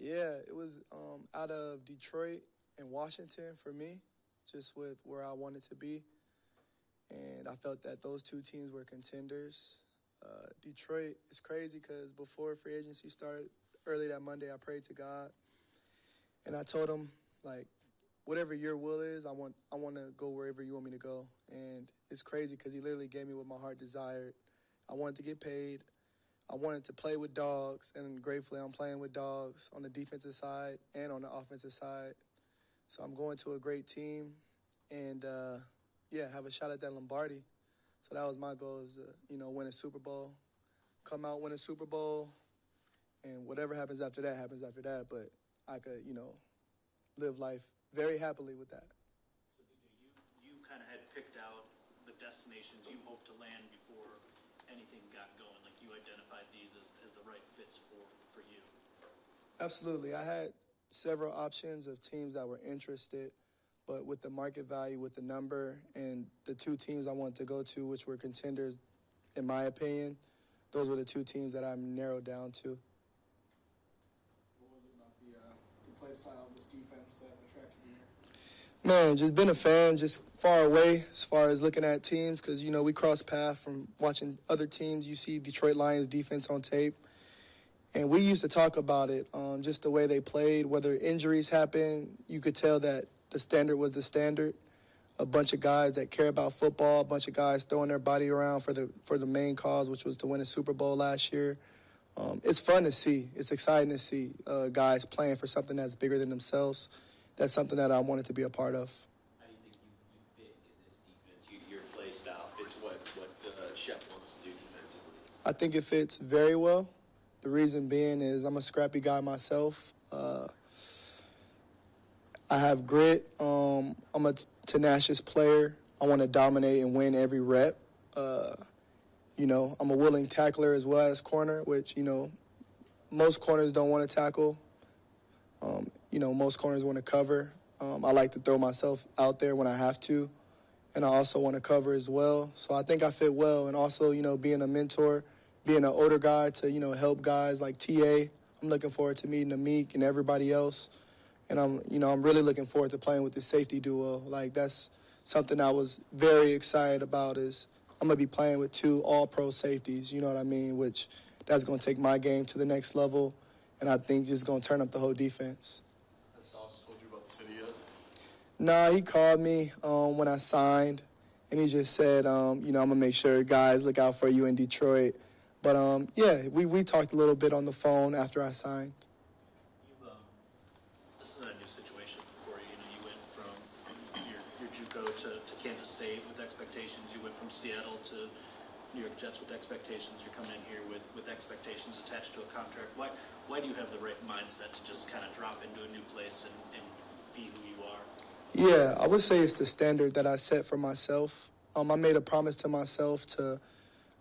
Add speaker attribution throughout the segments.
Speaker 1: Yeah, it was out of Detroit and Washington for me, just with where I wanted to be. And I felt that those two teams were contenders. Detroit is crazy because before free agency started, early that Monday, I prayed to God. And I told him, like, whatever your will is, I want to go wherever you want me to go. And it's crazy because he literally gave me what my heart desired. I wanted to get paid. I wanted to play with dogs, and gratefully I'm playing with dogs on the defensive side and on the offensive side. So I'm going to a great team and, have a shot at that Lombardi. So that was my goal is to, win a Super Bowl, come out, win a Super Bowl, and whatever happens after that happens after that. But I could, live life very happily with that.
Speaker 2: So DJ, you kind of had picked out the destinations you hoped to land before anything got going. Like you identified these as the right fits for you.
Speaker 1: Absolutely. I had several options of teams that were interested, but with the market value, with the number, and the two teams I wanted to go to, which were contenders, in my opinion, those were the two teams that I narrowed down to.
Speaker 3: What was it about the play style of this defense that attracted you here?
Speaker 1: Man, just been a fan, just far away as far as looking at teams because, we cross paths from watching other teams. You see Detroit Lions defense on tape. And we used to talk about it, just the way they played, whether injuries happened, you could tell that the standard was the standard. A bunch of guys that care about football, a bunch of guys throwing their body around for the main cause, which was to win a Super Bowl last year. It's fun to see. It's exciting to see guys playing for something that's bigger than themselves. That's something that I wanted to be a part of.
Speaker 4: How do you think you fit in this defense? Your play style fits what Shep wants to do defensively?
Speaker 1: I think it fits very well. The reason being is I'm a scrappy guy myself. I have grit. I'm a tenacious player. I want to dominate and win every rep. I'm a willing tackler as well as corner, which, most corners don't want to tackle. Most corners want to cover. I like to throw myself out there when I have to, and I also want to cover as well. So I think I fit well, and also, being a mentor, being an older guy to, help guys like TA. I'm looking forward to meeting Amik and everybody else. And I'm really looking forward to playing with the safety duo. Like, that's something I was very excited about is I'm going to be playing with two all-pro safeties, you know what I mean, which that's going to take my game to the next level, and I think just going to turn up the whole defense.
Speaker 3: Has Sauce told you about the city yet?
Speaker 1: Nah, he called me when I signed, and he just said, I'm going to make sure guys look out for you in Detroit. But, we talked a little bit on the phone after I signed.
Speaker 2: This isn't a new situation for you. You went from your JUCO to Kansas State with expectations. You went from Seattle to New York Jets with expectations. You're coming in here with expectations attached to a contract. Why do you have the right mindset to just kind of drop into a new place and be who you are?
Speaker 1: Yeah, I would say it's the standard that I set for myself. I made a promise to myself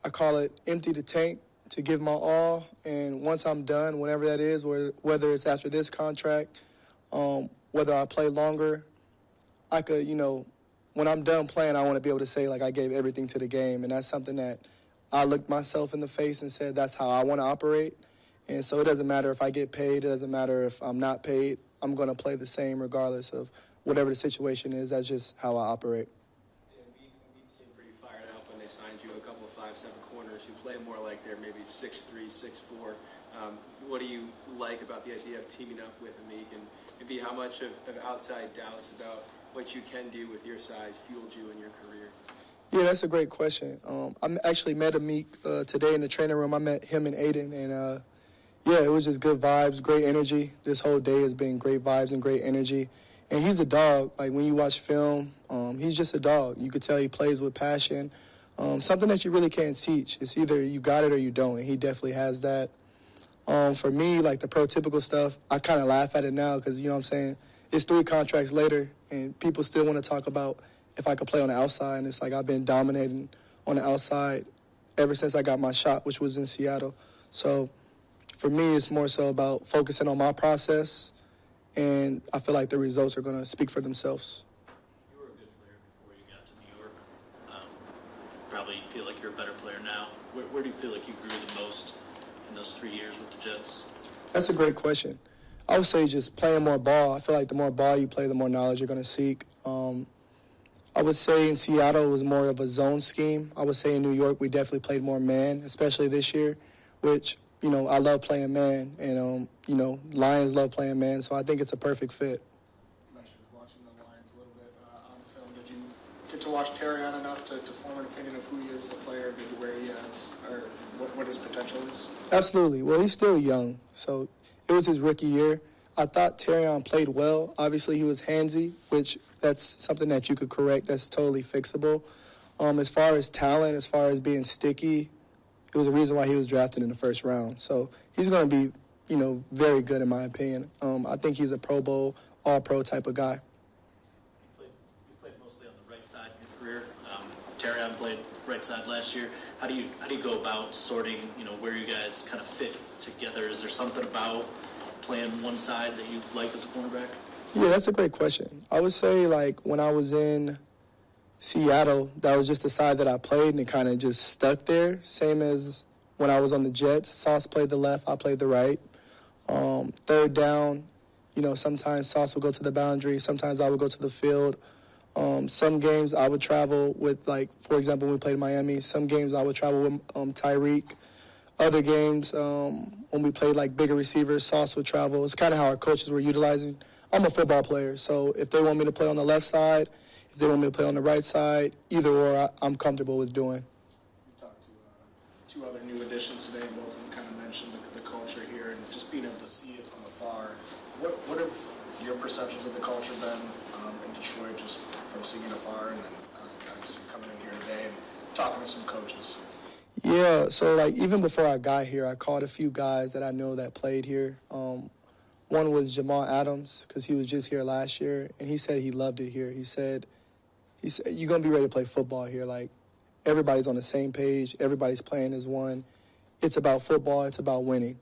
Speaker 1: I call it empty the tank, to give my all. And once I'm done, whenever that is, whether it's after this contract, whether I play longer, I could, when I'm done playing, I want to be able to say, like, I gave everything to the game. And that's something that I looked myself in the face and said, that's how I want to operate. And so it doesn't matter if I get paid. It doesn't matter if I'm not paid. I'm going to play the same regardless of whatever the situation is. That's just how I operate.
Speaker 5: We seemed pretty fired up when they signed you. A couple of 5'7" corners who play more like they're maybe 6'3", 6'4". What do you like about the idea of teaming up with Amik, and maybe how much of outside doubts about what you can do with your size fueled you in your career?
Speaker 1: Yeah, that's a great question. I actually met Amik today in the training room. I met him and Aiden, and it was just good vibes, great energy. This whole day has been great vibes and great energy. And he's a dog. Like, when you watch film, he's just a dog. You could tell he plays with passion. Something that you really can't teach. It's either you got it or you don't, and he definitely has that. For me, like the prototypical stuff, I kind of laugh at it now because, you know what I'm saying, it's 3 contracts later, and people still want to talk about if I could play on the outside. And it's like I've been dominating on the outside ever since I got my shot, which was in Seattle. So for me, it's more so about focusing on my process, and I feel like the results are going to speak for themselves.
Speaker 2: You were a good player before you got to New York. Probably you feel like you're a better player now. Where do you feel like you grew the most in those 3 years with the Jets?
Speaker 1: That's a great question. I would say just playing more ball. I feel like the more ball you play, the more knowledge you're going to seek. I would say in Seattle it was more of a zone scheme. I would say in New York we definitely played more man, especially this year, which, I love playing man. And, Lions love playing man, so I think it's a perfect fit.
Speaker 3: You mentioned watching the Lions a little bit on film. Did you get to watch Terrion enough to form an opinion of who he is as a player, maybe where he is, or what his potential is?
Speaker 1: Absolutely. Well, he's still young, so it was his rookie year. I thought Terrion played well. Obviously, he was handsy, which that's something that you could correct. That's totally fixable. As far as talent, as far as being sticky, it was a reason why he was drafted in the first round. So he's going to be, very good in my opinion. I think he's a Pro Bowl, All-Pro type of guy.
Speaker 2: You played mostly on the right side in your career. Terrion played right side last year. How do you go about sorting, where you guys kind of fit together? Is there something about playing one side that you like as a cornerback?
Speaker 1: Yeah, that's a great question. I would say, when I was in Seattle, that was just the side that I played, and it kind of just stuck there. Same as when I was on the Jets. Sauce played the left, I played the right. Third down, sometimes Sauce would go to the boundary. Sometimes I would go to the field. Some games I would travel with, for example, when we played Miami. Some games I would travel with Tyreek. Other games, when we played, bigger receivers, Sauce would travel. It's kind of how our coaches were utilizing. I'm a football player, so if they want me to play on the left side, if they want me to play on the right side, either or I'm comfortable with doing.
Speaker 3: You talked to two other new additions today, and both of them kind of mentioned the culture here and just being able to see it from afar. What have your perceptions of the culture been in Detroit, just from seeing it afar, and then obviously coming in here today and talking to some coaches?
Speaker 1: Yeah, so even before I got here, I called a few guys that I know that played here. One was Jamal Adams, because he was just here last year, and he said he loved it here. He said, you're going to be ready to play football here. Everybody's on the same page. Everybody's playing as one. It's about football. It's about winning.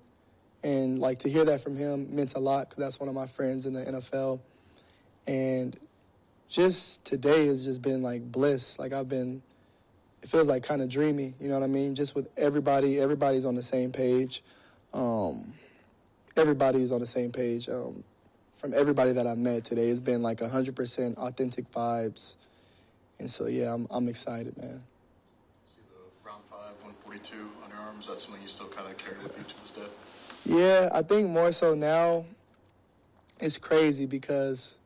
Speaker 1: And, to hear that from him meant a lot, because that's one of my friends in the NFL. And just today has just been, bliss. It feels kind of dreamy, you know what I mean? Just with everybody's on the same page. Everybody's on the same page. From everybody that I met today, it's been 100% authentic vibes. And so, yeah, I'm excited, man.
Speaker 6: See the round 5, 142 on your arm. Is that something you still kind of carry with you to this day?
Speaker 1: Yeah, I think more so now. It's crazy because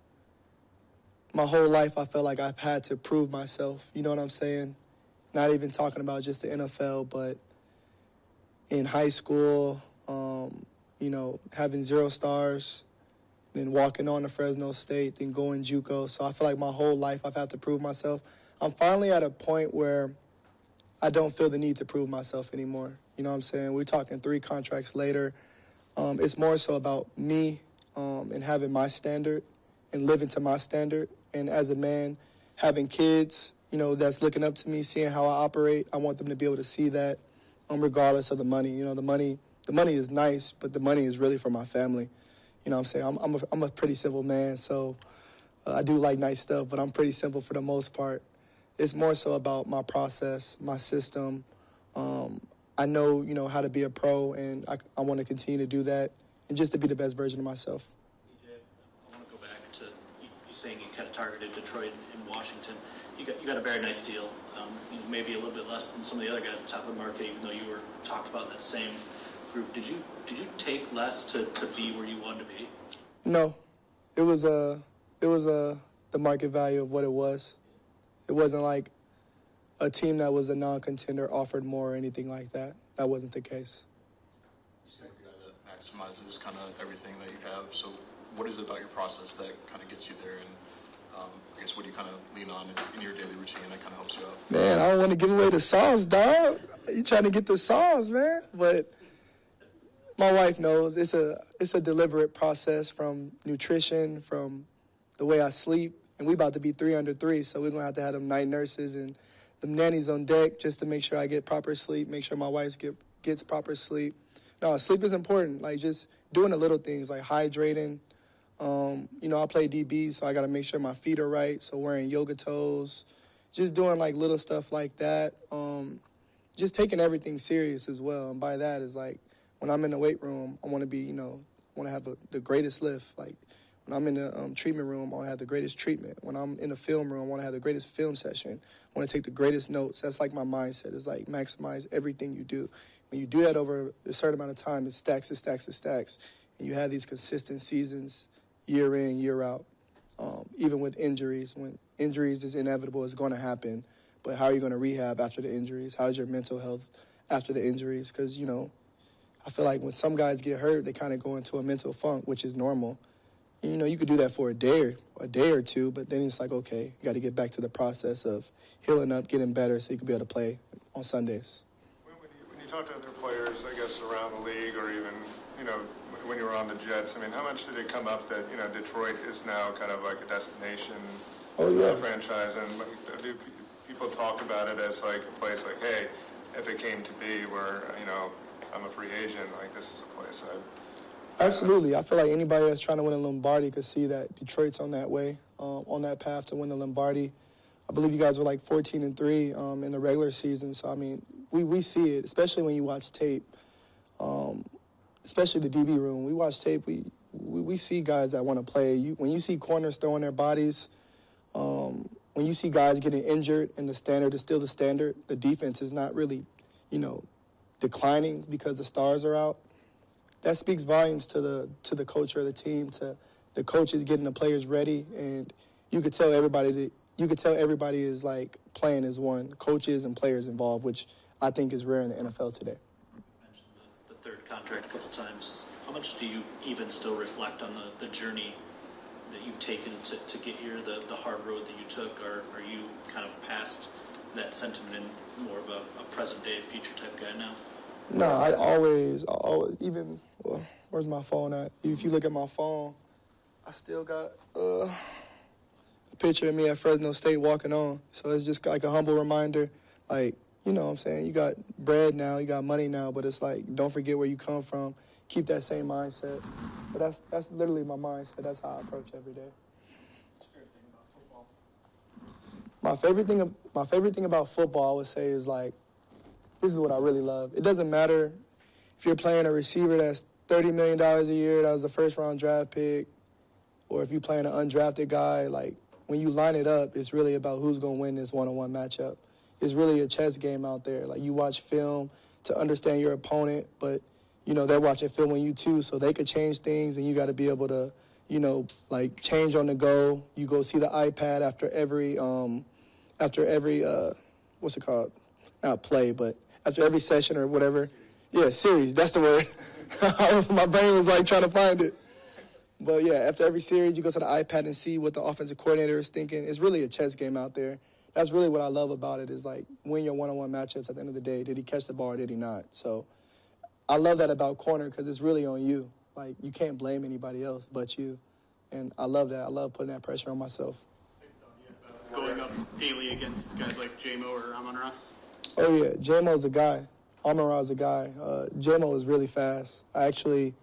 Speaker 1: my whole life I felt like I've had to prove myself. You know what I'm saying? Not even talking about just the NFL, but in high school, having 0 stars, then walking on to Fresno State, then going JUCO. So I feel like my whole life I've had to prove myself. I'm finally at a point where I don't feel the need to prove myself anymore. You know what I'm saying? We're talking 3 contracts later. It's more so about me and having my standard and living to my standard. And as a man, having kids, that's looking up to me, seeing how I operate. I want them to be able to see that regardless of the money. The money is nice, but the money is really for my family. You know what I'm saying? I'm a pretty simple man, so I do like nice stuff, but I'm pretty simple for the most part. It's more so about my process, my system. I know, how to be a pro, and I want to continue to do that and just to be the best version of myself.
Speaker 2: EJ, I want to go back to you saying you kind of targeted Detroit and Washington. You got a very nice deal, maybe a little bit less than some of the other guys at the top of the market, even though you were talked about in that same group. Did you take less to be where you wanted to be?
Speaker 1: No, it was the market value of what it was. It wasn't like a team that was a non-contender offered more or anything like that. That wasn't the case.
Speaker 6: You seem like a guy that maximizes kind of everything that you have. So what is it about your process that kind of gets you there? And I guess what do you kind of lean on in your daily routine that kind of helps you out?
Speaker 1: Man, I don't want to give away the sauce, dog. You trying to get the sauce, man. But my wife knows it's a deliberate process, from nutrition, from the way I sleep. And we about to be 3 under 3, so we're going to have them night nurses and them nannies on deck just to make sure I get proper sleep, make sure my wife gets proper sleep. No, sleep is important, just doing the little things, like hydrating. I play DB, so I got to make sure my feet are right, so wearing yoga toes, just doing, little stuff like that. Just taking everything serious as well, and by that is, when I'm in the weight room, I want to be, I want to have the greatest lift. Like, when I'm in the treatment room, I want to have the greatest treatment. When I'm in the film room, I want to have the greatest film session. I want to take the greatest notes. That's like my mindset. It's like maximize everything you do. When you do that over a certain amount of time, it stacks, it stacks, it stacks. And you have these consistent seasons, year in, year out. Even with injuries, when injuries is inevitable, it's going to happen. But how are you going to rehab after the injuries? How's your mental health after the injuries? Because, you know, I feel like when some guys get hurt, they kind of go into a mental funk, which is normal. And, you know, you could do that for a day or two, but then it's like, okay, you got to get back to the process of healing up, getting better so you can be able to play on Sundays.
Speaker 7: When you talk to other players, I guess, around the league or even, you know, when you were on the Jets, I mean, how much did it come up that, you know, Detroit is now kind of like a destination franchise? And like, do people talk about it as like a place like, hey, if it came to be where, you know, I'm a free agent, like this is a place
Speaker 1: Absolutely. I feel like anybody that's trying to win a Lombardi could see that Detroit's on that way, on that path to win the Lombardi. I believe you guys were like 14-3 in the regular season. So, I mean, we see it, especially when you watch tape, especially the DB room. We watch tape. We see guys that want to play. When you see corners throwing their bodies, when you see guys getting injured and the standard is still the standard, the defense is not really, you know, declining because the stars are out. That speaks volumes to the culture of the team, to the coaches getting the players ready, and you could tell everybody is like playing as one, coaches and players involved, which I think is rare in the NFL today.
Speaker 2: You mentioned the third contract a couple times. How much do you even still reflect on the journey that you've taken to get here, the hard road that you took? Or are you kind of past that sentiment and more of a present-day, future type guy now?
Speaker 1: No, I always even, well, where's my phone at? If you look at my phone, I still got a picture of me at Fresno State walking on. So it's just like a humble reminder, like, you know what I'm saying? You got bread now, you got money now, but it's like, don't forget where you come from. Keep that same mindset. But that's literally my mindset. That's how I approach every day.
Speaker 3: What's your favorite thing about football?
Speaker 1: My favorite thing about football, I would say, is like, this is what I really love. It doesn't matter if you're playing a receiver that's $30 million a year, that was the first-round draft pick, or if you're playing an undrafted guy. Like, when you line it up, it's really about who's going to win this one-on-one matchup. It's really a chess game out there. Like, you watch film to understand your opponent, but, you know, they're watching film on you too, so they could change things, and you got to be able to, you know, like, change on the go. You go see the iPad after every what's it called? Not play, but after every session or whatever. Yeah, series, that's the word. My brain was like trying to find it. But yeah, after every series, you go to the iPad and see what the offensive coordinator is thinking. It's really a chess game out there. That's really what I love about it, is like win your one-on-one matchups at the end of the day. Did he catch the ball or did he not? So I love that about corner because it's really on you. Like, you can't blame anybody else but you. And I love that. I love putting that pressure on myself.
Speaker 8: Going up daily against guys like J-Mo or Amon-Ra?
Speaker 1: Oh, yeah. J-Mo's a guy. Amon-Ra's a guy. J-Mo is really fast. I actually,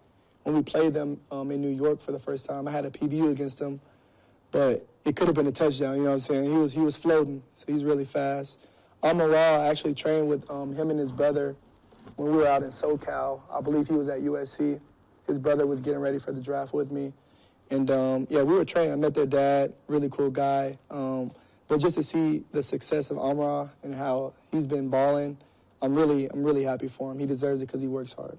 Speaker 1: when we played them in New York for the first time, I had a PBU against him, but it could have been a touchdown, you know what I'm saying? He was floating, so he's really fast. Amon-Ra, I actually trained with him and his brother when we were out in SoCal. I believe he was at USC. His brother was getting ready for the draft with me. And, yeah, we were training. I met their dad, really cool guy. But just to see the success of Amon-Ra and how he's been balling, I'm really happy for him. He deserves it because he works hard.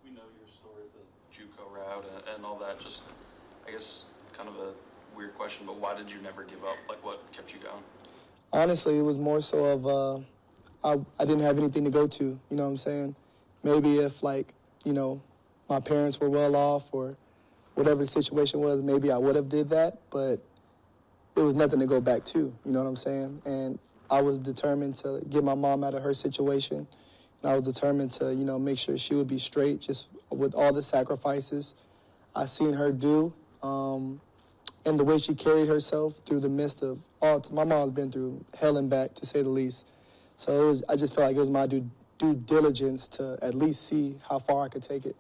Speaker 9: We know your story, the JUCO route and all that. Just, I guess, kind of a weird question, but why did you never give up? Like, what kept you going?
Speaker 1: Honestly, it was more so of I didn't have anything to go to. You know what I'm saying? Maybe if, like, you know, my parents were well off or whatever the situation was, maybe I would have did that, but it was nothing to go back to, you know what I'm saying? And I was determined to get my mom out of her situation, and I was determined to, you know, make sure she would be straight just with all the sacrifices I seen her do, and the way she carried herself through the midst of my mom's been through hell and back, to say the least. So I just felt like it was my due diligence to at least see how far I could take it.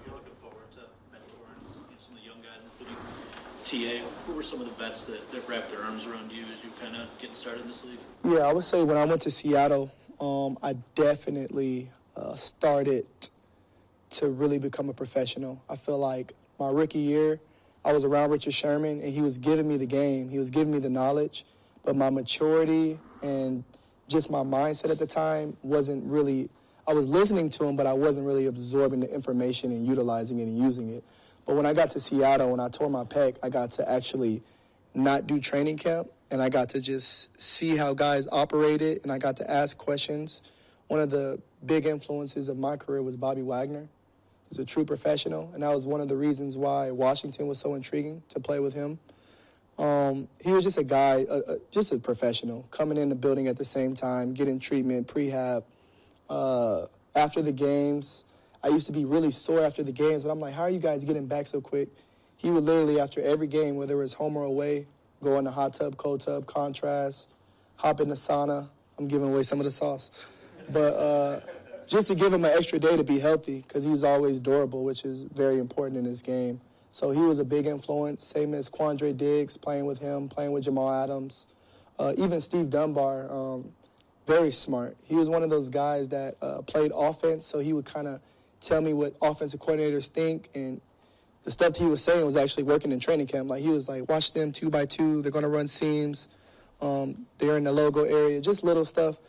Speaker 2: You're looking forward to mentoring some of the young guys, including TA. Who were some of the vets that wrapped their arms around you as you kind of getting started in this league?
Speaker 1: Yeah, I would say when I went to Seattle, I definitely started to really become a professional. I feel like my rookie year, I was around Richard Sherman, and he was giving me the game. He was giving me the knowledge, but my maturity and just my mindset at the time wasn't really, I was listening to him, but I wasn't really absorbing the information and utilizing it and using it. But when I got to Seattle, when I tore my pec, I got to actually not do training camp, and I got to just see how guys operated, and I got to ask questions. One of the big influences of my career was Bobby Wagner. He's a true professional, and that was one of the reasons why Washington was so intriguing to play with him. He was just a guy, just a professional, coming in the building at the same time, getting treatment, prehab. After the games, I used to be really sore after the games, and I'm like, how are you guys getting back so quick? He would literally, after every game, whether it was home or away, go in the hot tub, cold tub, contrast, hop in the sauna. I'm giving away some of the sauce. But just to give him an extra day to be healthy, because he's always durable, which is very important in his game. So he was a big influence, same as Quandre Diggs, playing with him, playing with Jamal Adams. Even Steve Dunbar, very smart. He was one of those guys that played offense, so he would kind of tell me what offensive coordinators think, and the stuff he was saying was actually working in training camp. Like, he was like, watch them 2x2, they're going to run seams, they're in the logo area, just little stuff.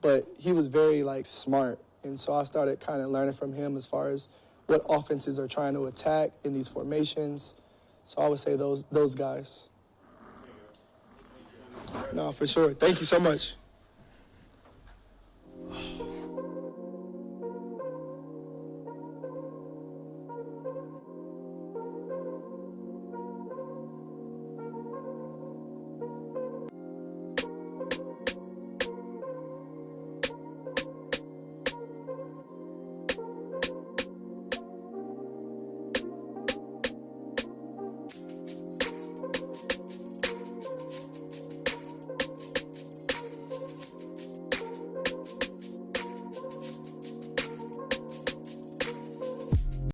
Speaker 1: But he was very, like, smart. And so I started kind of learning from him as far as what offenses are trying to attack in these formations. So I would say those guys. No, for sure. Thank you so much.